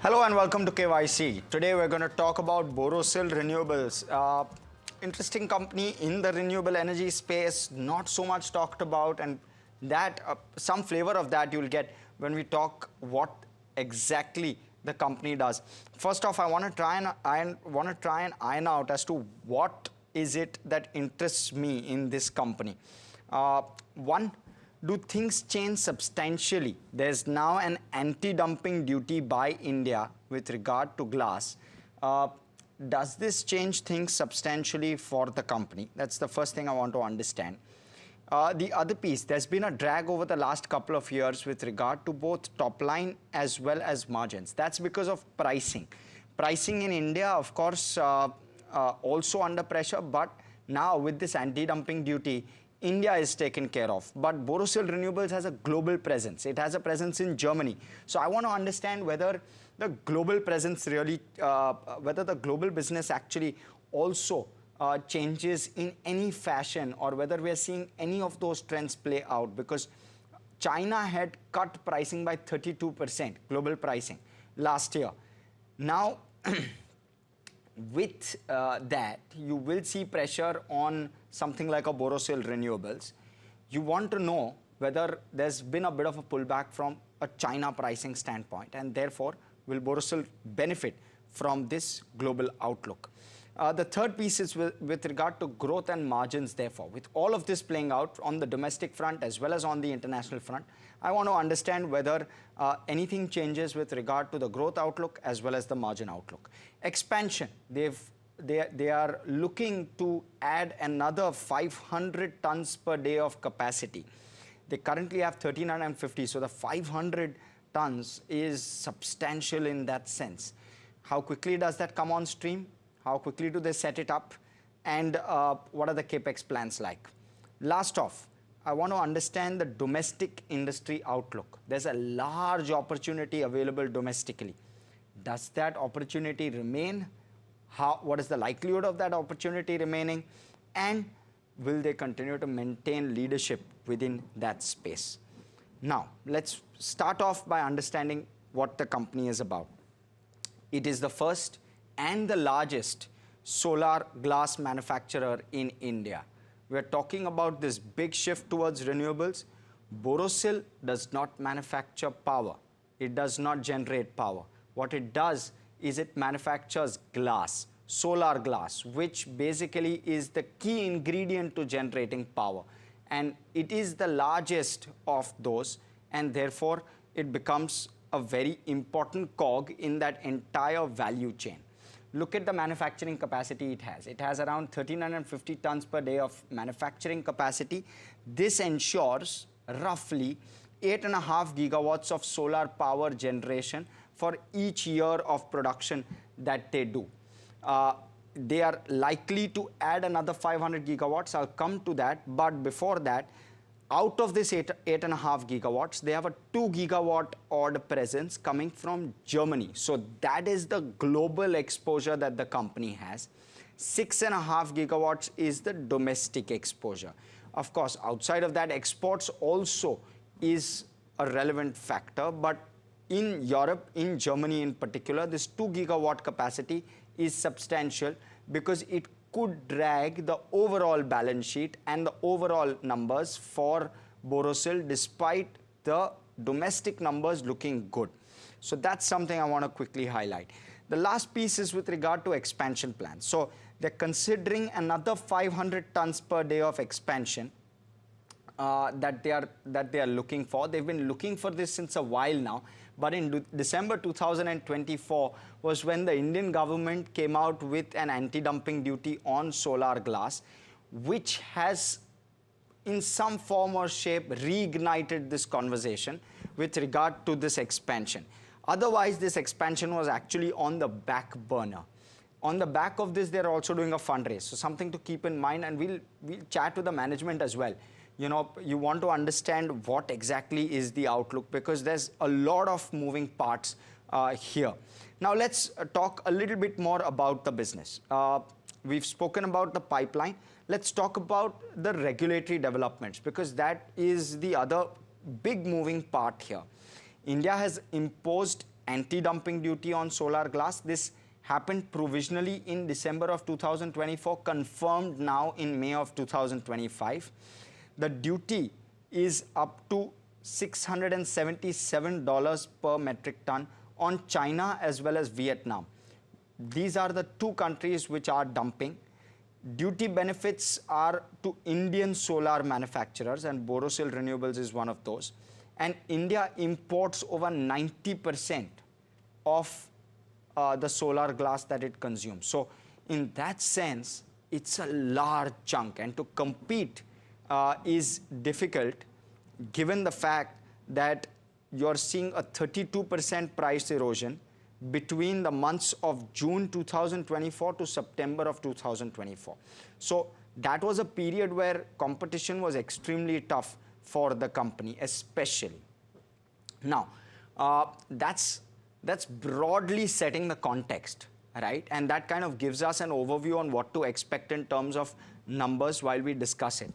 Hello and welcome to KYC. Today we're going to talk about Borosil Renewables. Interesting company in the renewable energy space, not so much talked about, and that some flavor of that you'll get when we talk what exactly the company does. First off, I want to try and iron out as to what is it that interests me in this company. One, do things change substantially? There's now an anti-dumping duty by India with regard to glass. Does this change things substantially for the company? That's the first thing I want to understand. The other piece, there's been a drag over the last couple of years with regard to both top line as well as margins. That's because of pricing. Pricing in India, of course, also under pressure, but now with this anti-dumping duty, India is taken care of, but Borosil Renewables has a global presence. It has a presence in Germany. So I want to understand whether the global presence really, whether the global business actually also changes in any fashion, or whether we are seeing any of those trends play out, because China had cut pricing by 32%, global pricing, last year. Now, with that, you will see pressure on something like a Borosil Renewables. You want to know whether there's been a bit of a pullback from a China pricing standpoint, and therefore will Borosil benefit from this global outlook. The third piece is with regard to growth and margins. Therefore, with all of this playing out on the domestic front as well as on the international front, I want to understand whether anything changes with regard to the growth outlook as well as the margin outlook. Expansion, they are looking to add another 500 tons per day of capacity. They currently have 1,350, so the 500 tons is substantial in that sense. How quickly does that come on stream? How quickly do they set it up? And what are the capex plans like? Last off, I want to understand the domestic industry outlook. There's a large opportunity available domestically. Does that opportunity remain? What is the likelihood of that opportunity remaining? And will they continue to maintain leadership within that space? Now, let's start off by understanding what the company is about. It is the first and the largest solar glass manufacturer in India. We're talking about this big shift towards renewables. Borosil does not manufacture power. It does not generate power. What it does is it manufactures glass, solar glass, which basically is the key ingredient to generating power. And it is the largest of those, and therefore it becomes a very important cog in that entire value chain. Look at the manufacturing capacity it has. It has around 1,350 tons per day of manufacturing capacity. This ensures roughly 8.5 gigawatts of solar power generation for each year of production that they do. They are likely to add another 500 gigawatts. I'll come to that. But before that, out of this 8.5 gigawatts, they have a 2 gigawatt odd presence coming from Germany. So that is the global exposure that the company has. 6.5 gigawatts is the domestic exposure. Of course, outside of that, exports also is a relevant factor. But in Europe, in Germany in particular, this 2 gigawatt capacity is substantial because it could drag the overall balance sheet and the overall numbers for Borosil despite the domestic numbers looking good. So that's something I want to quickly highlight. The last piece is with regard to expansion plans. So they're considering another 500 tons per day of expansion that they are looking for. They've been looking for this since a while now. But in December 2024 was when the Indian government came out with an anti-dumping duty on solar glass, which has in some form or shape reignited this conversation with regard to this expansion. Otherwise, this expansion was actually on the back burner. On the back of this, they're also doing a fundraise. So something to keep in mind, and we'll chat with the management as well. You know, you want to understand what exactly is the outlook, because there's a lot of moving parts here. Now, let's talk a little bit more about the business. We've spoken about the pipeline. Let's talk about the regulatory developments, because that is the other big moving part here. India has imposed anti-dumping duty on solar glass. This happened provisionally in December of 2024, confirmed now in May of 2025. The duty is up to $677 per metric ton on China as well as Vietnam. These are the two countries which are dumping. Duty benefits are to Indian solar manufacturers, and Borosil Renewables is one of those. And India imports over 90% of the solar glass that it consumes. So in that sense, it's a large chunk, and to compete is difficult given the fact that you're seeing a 32% price erosion between the months of June 2024 to September of 2024. So that was a period where competition was extremely tough for the company, especially. Now, that's broadly setting the context, right? And that kind of gives us an overview on what to expect in terms of numbers while we discuss it.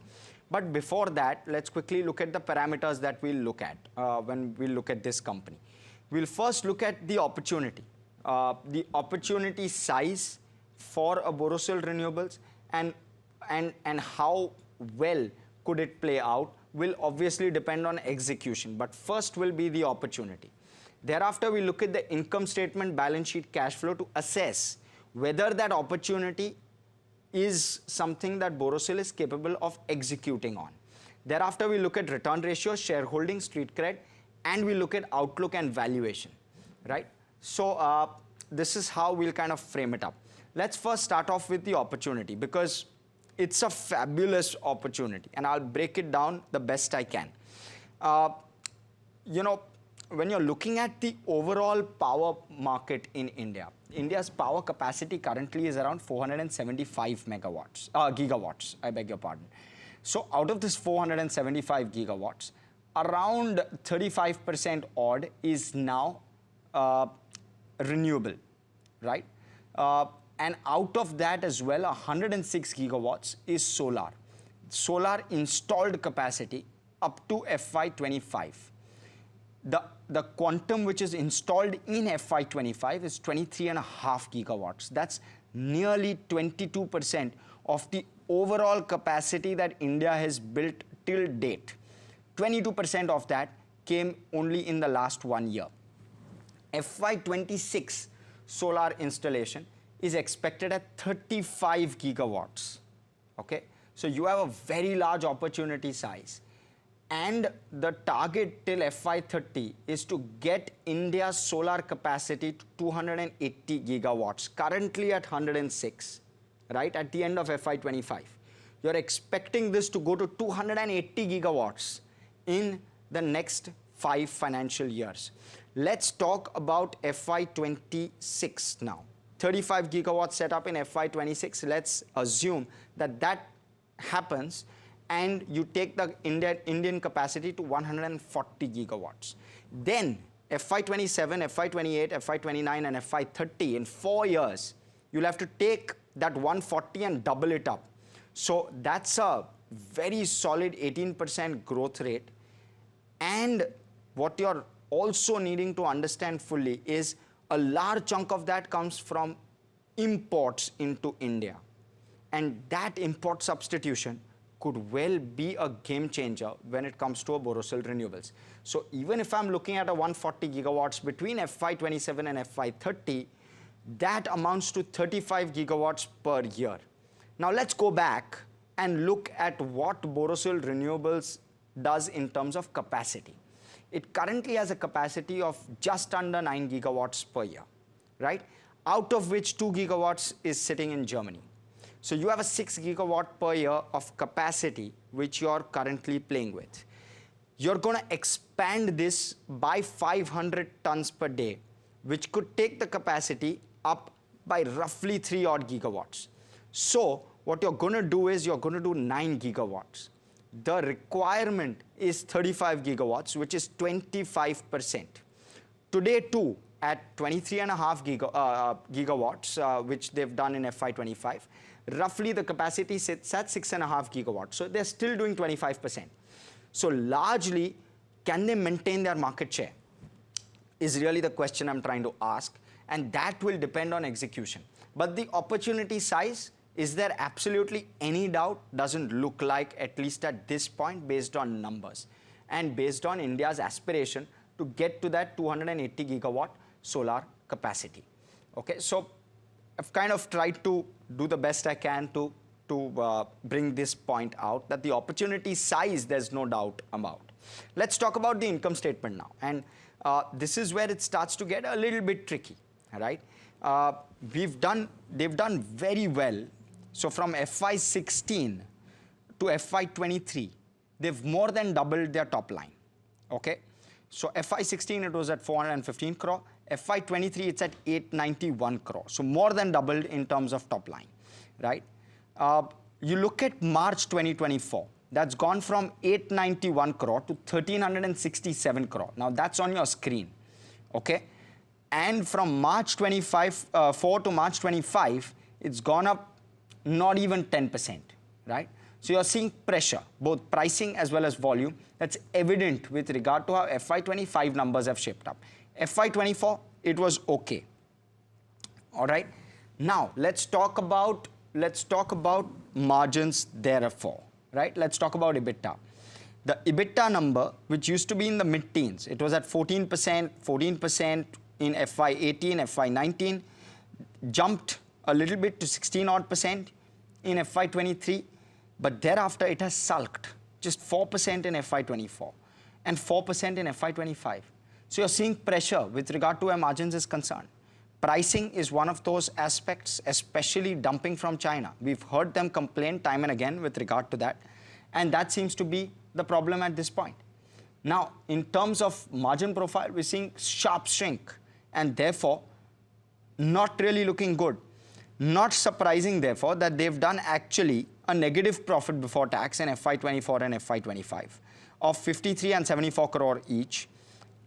But before that, let's quickly look at the parameters that we'll look at when we look at this company. We'll first look at the opportunity size for a Borosil Renewables, and how well could it play out will obviously depend on execution. But first will be the opportunity. Thereafter, we look at the income statement, balance sheet, cash flow to assess whether that opportunity is something that Borosil is capable of executing on. Thereafter, we look at return ratios, shareholding, street cred, and we look at outlook and valuation, right? So this is how we'll kind of frame it up. Let's first start off with the opportunity, because it's a fabulous opportunity, and I'll break it down the best I can. You know, when you're looking at the overall power market in India, India's power capacity currently is around 475 gigawatts, I beg your pardon. So out of this 475 gigawatts, around 35% odd is now renewable, right? And out of that as well, 106 gigawatts is solar. Solar installed capacity up to FY25. The quantum which is installed in FY25 is 23.5 gigawatts. That's nearly 22% of the overall capacity that India has built till date. 22% of that came only in the last 1 year. FY26 solar installation is expected at 35 gigawatts. Okay, so you have a very large opportunity size. And the target till FY30 is to get India's solar capacity to 280 gigawatts, currently at 106, right, at the end of FY25. You're expecting this to go to 280 gigawatts in the next 5 financial years. Let's talk about FY26 now. 35 gigawatts set up in FY26. Let's assume that that happens, and you take the Indian capacity to 140 gigawatts. Then FY27, FY28, FY29 and FY30, in 4 years, you'll have to take that 140 and double it up. So that's a very solid 18% growth rate. And what you're also needing to understand fully is a large chunk of that comes from imports into India. And that import substitution could well be a game changer when it comes to a Borosil Renewables. So even if I'm looking at a 140 gigawatts between FY27 and FY30, that amounts to 35 gigawatts per year. Now let's go back and look at what Borosil Renewables does in terms of capacity. It currently has a capacity of just under 9 gigawatts per year, right? Out of which 2 gigawatts is sitting in Germany. So you have a 6 gigawatt per year of capacity which you're currently playing with. You're going to expand this by 500 tons per day, which could take the capacity up by roughly 3 odd gigawatts. So what you're going to do is you're going to do 9 gigawatts. The requirement is 35 gigawatts, which is 25%. Today too, at 23.5 gigawatts, which they've done in FY25, roughly the capacity sits at 6.5 gigawatts. So they're still doing 25%. So largely, can they maintain their market share? is really the question I'm trying to ask, and that will depend on execution. But the opportunity size, is there absolutely any doubt? Doesn't look like, at least at this point, based on numbers and based on India's aspiration to get to that 280 gigawatt solar capacity. Okay, so I've kind of tried to do the best I can to bring this point out, that the opportunity size, there's no doubt about. Let's talk about the income statement now, and this is where it starts to get a little bit tricky, right? They've done very well. So from FY16 to FY23, they've more than doubled their top line, okay? So FY16, it was at 415 crore. FY23, it's at 891 crore. So more than doubled in terms of top line, right? You look at March 2024, that's gone from 891 crore to 1367 crore. Now that's on your screen, okay? And from March 4 to March 25, it's gone up not even 10%, right? So you're seeing pressure, both pricing as well as volume. That's evident with regard to how FY25 numbers have shaped up. FY24, it was okay. All right. Now let's talk about margins therefore, right? Let's talk about EBITDA. The EBITDA number, which used to be in the mid-teens, it was at 14% in FY18, FY19, jumped a little bit to 16% in FY23, but thereafter it has sulked, just 4% in FY24 and 4% in FY25. So you're seeing pressure with regard to where margins is concerned. Pricing is one of those aspects, especially dumping from China. We've heard them complain time and again with regard to that, and that seems to be the problem at this point. Now, in terms of margin profile, we're seeing sharp shrink, and therefore not really looking good. Not surprising, therefore, that they've done actually a negative profit before tax in FY24 and FY25 of 53 and 74 crore each,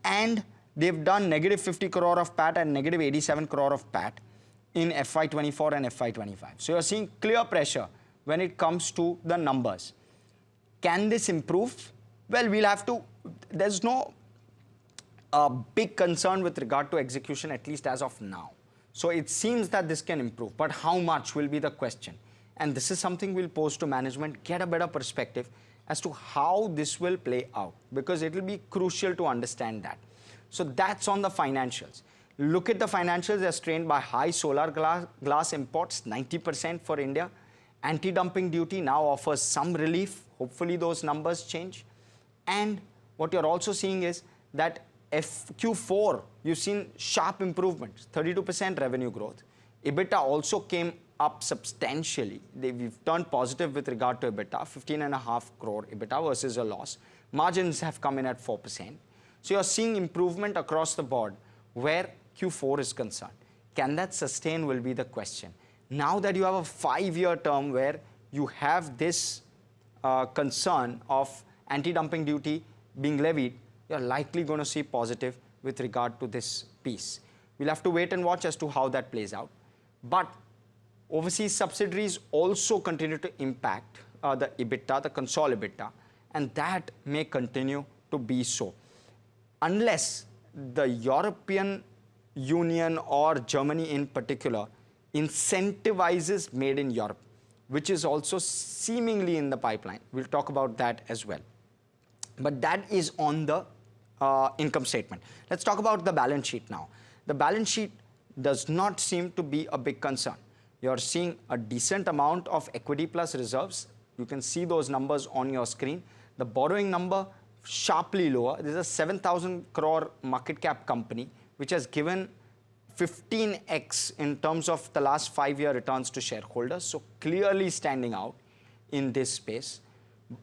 and they've done negative 50 crore of PAT and negative 87 crore of PAT in FY24 and FY25. So you're seeing clear pressure when it comes to the numbers. Can this improve? Well, we'll have to. There's no big concern with regard to execution, at least as of now. So it seems that this can improve, but how much will be the question. And this is something we'll pose to management, get a better perspective as to how this will play out, because it will be crucial to understand that. So that's on the financials. Look at the financials, they're strained by high solar glass imports, 90% for India. Anti-dumping duty now offers some relief. Hopefully those numbers change. And what you're also seeing is that Q4, you've seen sharp improvements, 32% revenue growth. EBITDA also came up substantially. We've turned positive with regard to EBITDA, 15.5 crore EBITDA versus a loss. Margins have come in at 4%. So you're seeing improvement across the board where Q4 is concerned. Can that sustain will be the question. Now that you have a 5-year term where you have this concern of anti-dumping duty being levied, you're likely going to see positive with regard to this piece. We'll have to wait and watch as to how that plays out. But overseas subsidiaries also continue to impact the EBITDA, the consolidated EBITDA, and that may continue to be so. Unless the European Union or Germany in particular incentivizes made in Europe, which is also seemingly in the pipeline. We'll talk about that as well. But that is on the income statement. Let's talk about the balance sheet now. The balance sheet does not seem to be a big concern. You're seeing a decent amount of equity plus reserves. You can see those numbers on your screen. The borrowing number sharply lower. This is a 7,000 crore market cap company which has given 15x in terms of the last 5-year returns to shareholders. So clearly standing out in this space.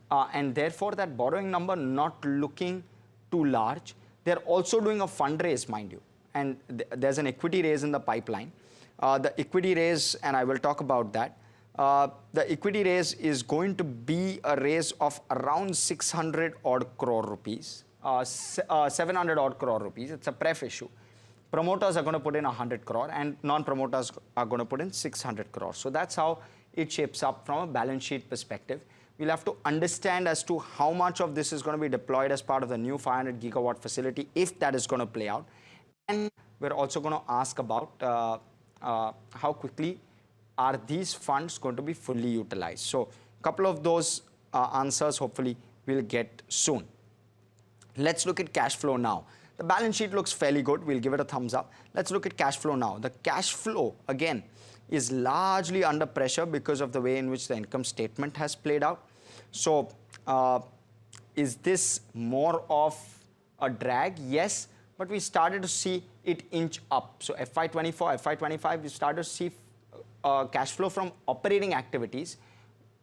And therefore that borrowing number not looking too large. They're also doing a fundraise, mind you. And there's an equity raise in the pipeline. The equity raise, and I will talk about that. The equity raise is going to be a raise of around 600 odd crore rupees, 700 odd crore rupees. It's a pref issue. Promoters are going to put in 100 crore and non-promoters are going to put in 600 crore. So that's how it shapes up from a balance sheet perspective. We'll have to understand as to how much of this is going to be deployed as part of the new 500 gigawatt facility, if that is going to play out. And we're also going to ask about how quickly are these funds going to be fully utilized. So a couple of those answers hopefully we'll get soon. Let's look at cash flow now. The balance sheet looks fairly good. We'll give it a thumbs up. Let's look at cash flow now. The cash flow, again, is largely under pressure because of the way in which the income statement has played out. So, is this more of a drag? Yes, but we started to see it inch up. So, FY24, FY25, we started to see cash flow from operating activities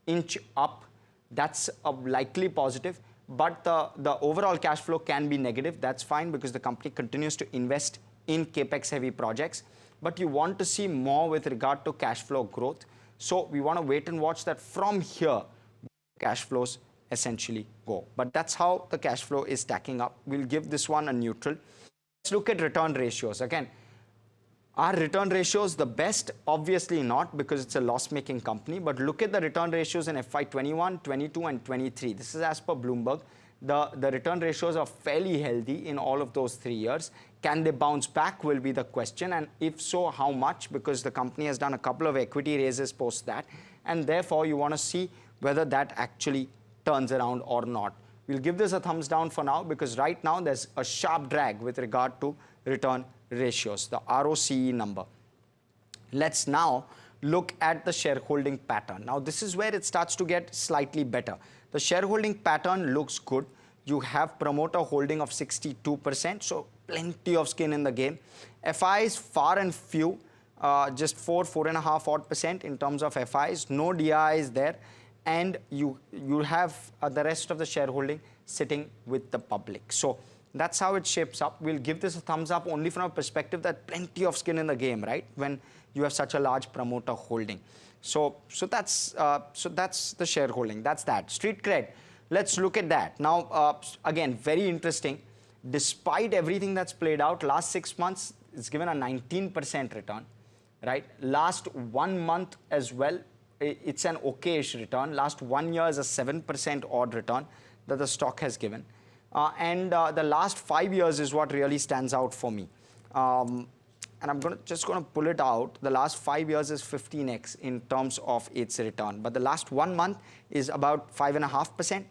inch up. That's a likely positive. But the overall cash flow can be negative. That's fine because the company continues to invest in capex heavy projects. But you want to see more with regard to cash flow growth. So we want to wait and watch that from here, cash flows essentially go. But that's how the cash flow is stacking up. We'll give this one a neutral. Let's look at return ratios. Again, are return ratios the best? Obviously not, because it's a loss-making company. But look at the return ratios in FY21, 22, and 23. This is as per Bloomberg. The return ratios are fairly healthy in all of those 3 years. Can they bounce back will be the question. And if so, how much? Because the company has done a couple of equity raises post that. And therefore, you want to see whether that actually turns around or not. We'll give this a thumbs down for now, because right now there's a sharp drag with regard to return ratios, the ROCE number. Let's now look at the shareholding pattern. Now, this is where it starts to get slightly better. The shareholding pattern looks good. You have promoter holding of 62%, so plenty of skin in the game. FIs far and few, just 4.5 odd percent in terms of FIs. No DIs there. And you have the rest of the shareholding sitting with the public. So that's how it shapes up. We'll give this a thumbs up only from a perspective that plenty of skin in the game, right? When you have such a large promoter holding. So that's the shareholding. That's that. Street cred. Let's look at that. Now, again, very interesting. Despite everything that's played out, last 6 months, it's given a 19% return, right? Last 1 month as well, it's an okay-ish return. Last 1 year is a 7% odd return that the stock has given. And the last 5 years is what really stands out for me. And I'm just going to pull it out. The last 5 years is 15x in terms of its return. But the last 1 month is about 5.5%.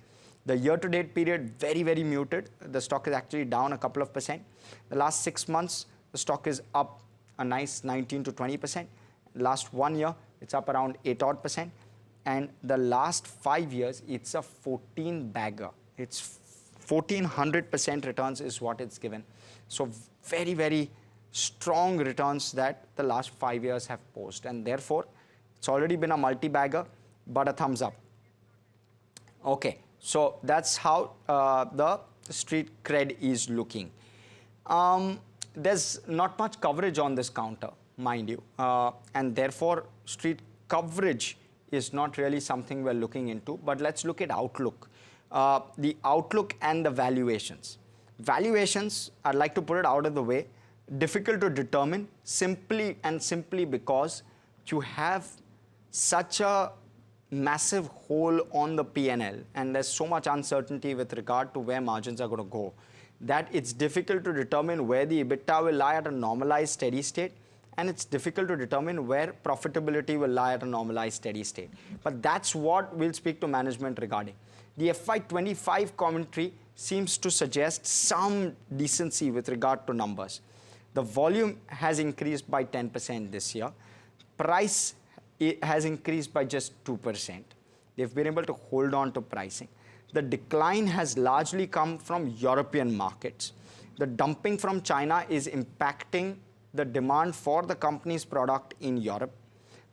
The year-to-date period, very, very muted. The stock is actually down a couple of percent. The last 6 months, the stock is up a nice 19 to 20%. Last 1 year, it's up around 8 odd percent. And the last 5 years, it's a 14 bagger. It's 1400% returns is what it's given. So very, very strong returns that the last 5 years have posed. And therefore, it's already been a multi-bagger, but a thumbs up. Okay, so that's how the street cred is looking. There's not much coverage on this counter, mind you. And therefore, street coverage is not really something we're looking into. But let's look at outlook. The outlook and the valuations. Valuations, I'd like to put it out of the way, difficult to determine simply because you have such a massive hole on the P&L and there's so much uncertainty with regard to where margins are going to go that it's difficult to determine where the EBITDA will lie at a normalized steady state, and it's difficult to determine where profitability will lie at a normalized steady state. But that's what we'll speak to management regarding. The FY25 commentary seems to suggest some decency with regard to numbers. The volume has increased by 10% this year. Price has increased by just 2%. They've been able to hold on to pricing. The decline has largely come from European markets. The dumping from China is impacting the demand for the company's product in Europe.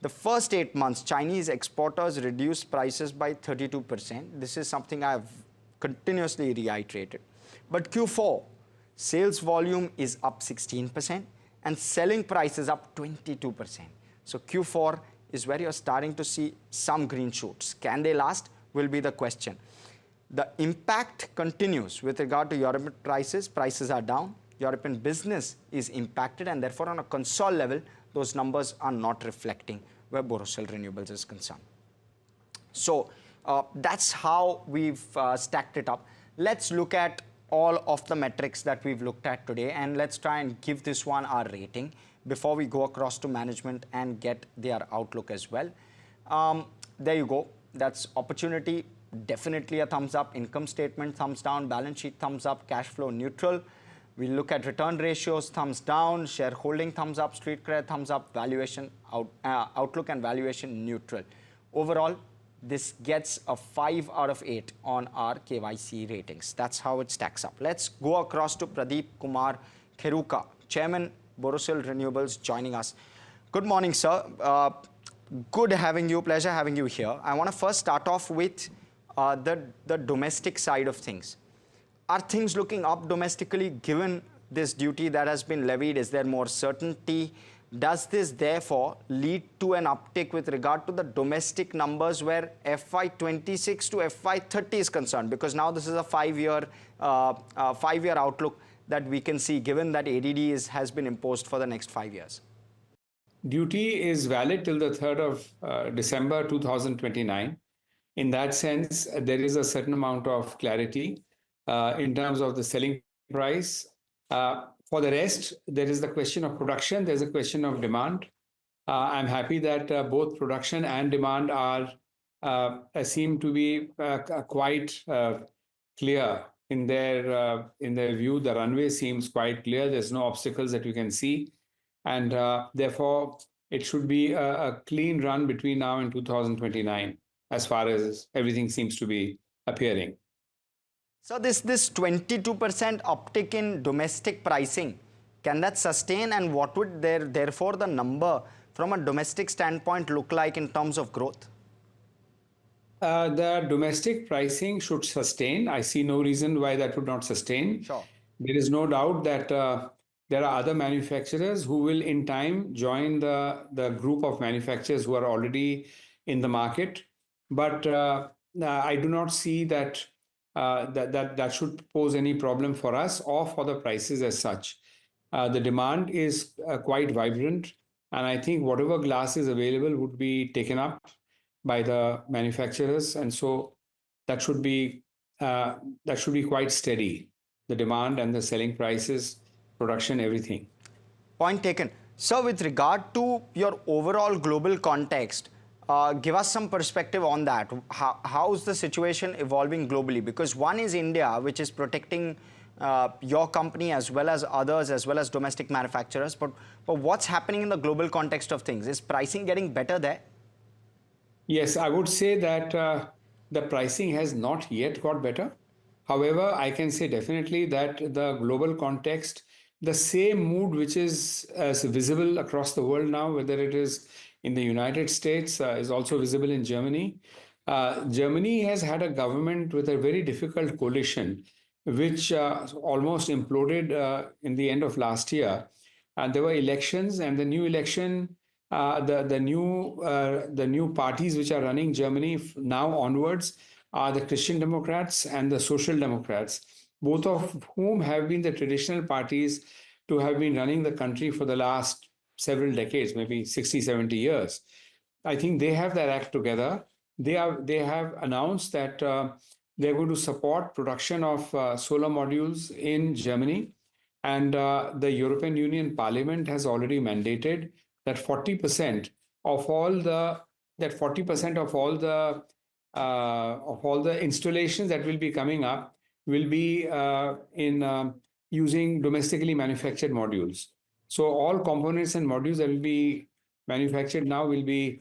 The first 8 months, Chinese exporters reduced prices by 32%. This is something I have continuously reiterated. But Q4, sales volume is up 16% and selling price is up 22%. So Q4 is where you're starting to see some green shoots. Can they last? Will be the question. The impact continues with regard to European prices. Prices are down. European business is impacted, and therefore on a console level, those numbers are not reflecting where Borosil Renewables is concerned. So that's how we've stacked it up. Let's look at all of the metrics that we've looked at today, and let's try and give this one our rating before we go across to management and get their outlook as well. There you go. That's opportunity, definitely a thumbs up. Income statement, thumbs down. Balance sheet, thumbs up. Cash flow, neutral. We look at return ratios, thumbs down. Shareholding, thumbs up. Street cred, thumbs up. Valuation, outlook and valuation, neutral. Overall, this gets a 5 out of 8 on our KYC ratings. That's how it stacks up. Let's go across to Pradeep Kumar Kheruka, Chairman, Borosil Renewables, joining us. Good morning, sir. Good having you, pleasure having you here. I want to first start off with the domestic side of things. Are things looking up domestically given this duty that has been levied? Is there more certainty? Does this therefore lead to an uptick with regard to the domestic numbers where FY26 to FY30 is concerned? Because now this is a five-year outlook that we can see, given that ADD has been imposed for the next 5 years. Duty is valid till the 3rd of December 2029. In that sense, there is a certain amount of clarity in terms of the selling price. For the rest, there is the question of production, there's a question of demand. I'm happy that both production and demand are seem to be quite clear in their view. The runway seems quite clear. There's no obstacles that you can see, and therefore it should be a clean run between now and 2029 as far as everything seems to be appearing. So this 22% uptick in domestic pricing, can that sustain, and what would therefore the number from a domestic standpoint look like in terms of growth? The domestic pricing should sustain. I see no reason why that would not sustain. Sure. There is no doubt that there are other manufacturers who will in time join the group of manufacturers who are already in the market. But I do not see that that should pose any problem for us or for the prices as such. The demand is quite vibrant, and I think whatever glass is available would be taken up by the manufacturers, and so that should be quite steady. The demand and the selling prices, production, everything. Point taken. So with regard to your overall global context, give us some perspective on that. How's the situation evolving globally? Because one is India, which is protecting your company as well as others, as well as domestic manufacturers. But what's happening in the global context of things? Is pricing getting better there? Yes, I would say that the pricing has not yet got better. However, I can say definitely that the global context, the same mood which is visible across the world now, whether it is in the United States, is also visible in Germany. Germany has had a government with a very difficult coalition, which almost imploded in the end of last year. And there were elections, and the new election, the new parties which are running Germany now onwards are the Christian Democrats and the Social Democrats, both of whom have been the traditional parties to have been running the country for the last several decades, maybe 60, 70 years. I think they have their act together. They have announced that they're going to support production of solar modules in Germany. And the European Union Parliament has already mandated that 40% of all the installations that will be coming up will be in using domestically manufactured modules. So all components and modules that will be manufactured now will be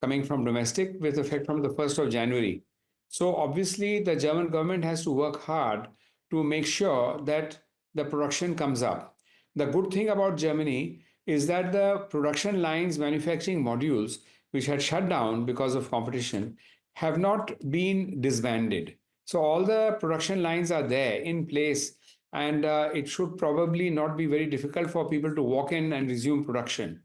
coming from domestic with effect from the 1st of January. So obviously the German government has to work hard to make sure that the production comes up. The good thing about Germany is that the production lines manufacturing modules, which had shut down because of competition, have not been disbanded. So all the production lines are there in place, and it should probably not be very difficult for people to walk in and resume production.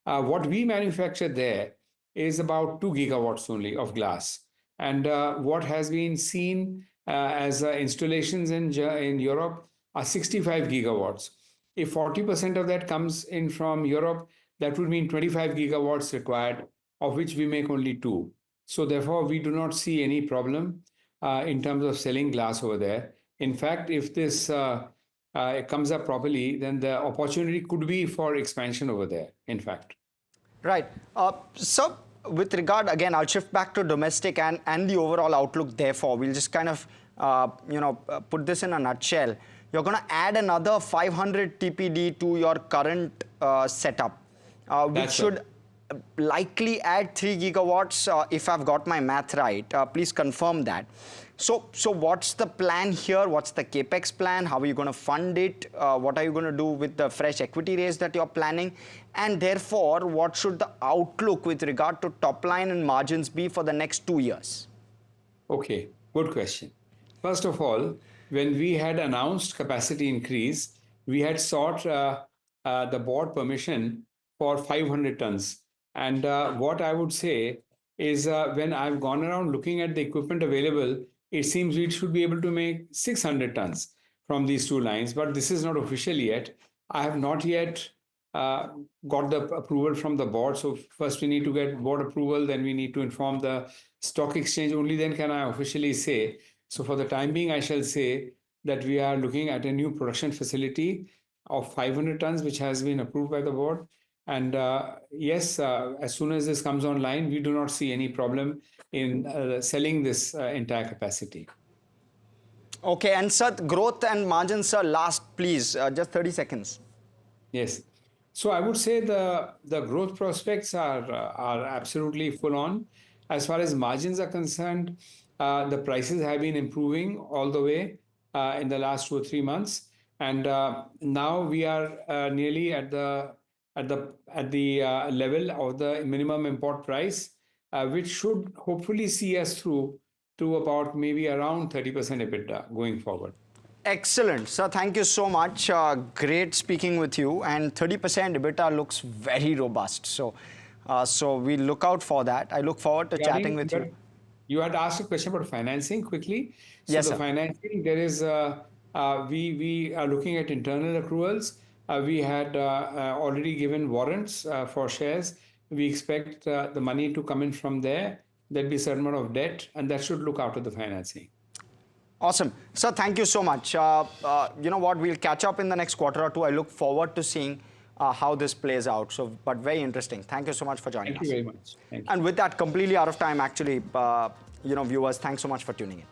What we manufacture there is about 2 gigawatts only of glass. And what has been seen as installations in Europe are 65 gigawatts. If 40% of that comes in from Europe, that would mean 25 gigawatts required, of which we make only 2. So therefore, we do not see any problem in terms of selling glass over there. In fact, if this comes up properly, then the opportunity could be for expansion over there, in fact. Right. So with regard, again, I'll shift back to domestic and the overall outlook. Therefore, we'll just kind of, put this in a nutshell. You're going to add another 500 TPD to your current setup, which That's should likely add 3 gigawatts, if I've got my math right. Please confirm that. So what's the plan here? What's the capex plan? How are you going to fund it? What are you going to do with the fresh equity raise that you're planning? And therefore, what should the outlook with regard to top line and margins be for the next 2 years? Okay, good question. First of all, when we had announced capacity increase, we had sought the board permission for 500 tons. And what I would say is when I've gone around looking at the equipment available, it seems we should be able to make 600 tons from these two lines, but this is not official yet. I have not yet got the approval from the board. So first we need to get board approval, then we need to inform the stock exchange. Only then can I officially say. So for the time being, I shall say that we are looking at a new production facility of 500 tons, which has been approved by the board. And yes, as soon as this comes online, we do not see any problem in selling this entire capacity. Okay, and sir, growth and margins, sir, last, please, just 30 seconds. Yes. So I would say the growth prospects are absolutely full on. As far as margins are concerned, the prices have been improving all the way in the last 2 or 3 months, and now we are nearly at the level of the minimum import price, which should hopefully see us through to about maybe around 30% EBITDA going forward. Excellent. Sir, thank you so much. Great speaking with you. And 30% EBITDA looks very robust. So we look out for that. I look forward to chatting with you. You had asked a question about financing quickly. So yes, the sir. financing, there is, we are looking at internal accruals. We had already given warrants for shares. We expect the money to come in from there. There'll be a certain amount of debt, and that should look after the financing. Awesome. Sir, thank you so much. You know what? We'll catch up in the next quarter or two. I look forward to seeing how this plays out. So, but very interesting. Thank you so much for joining us. Thank you very much. Thank you. And with that, completely out of time, actually, viewers, thanks so much for tuning in.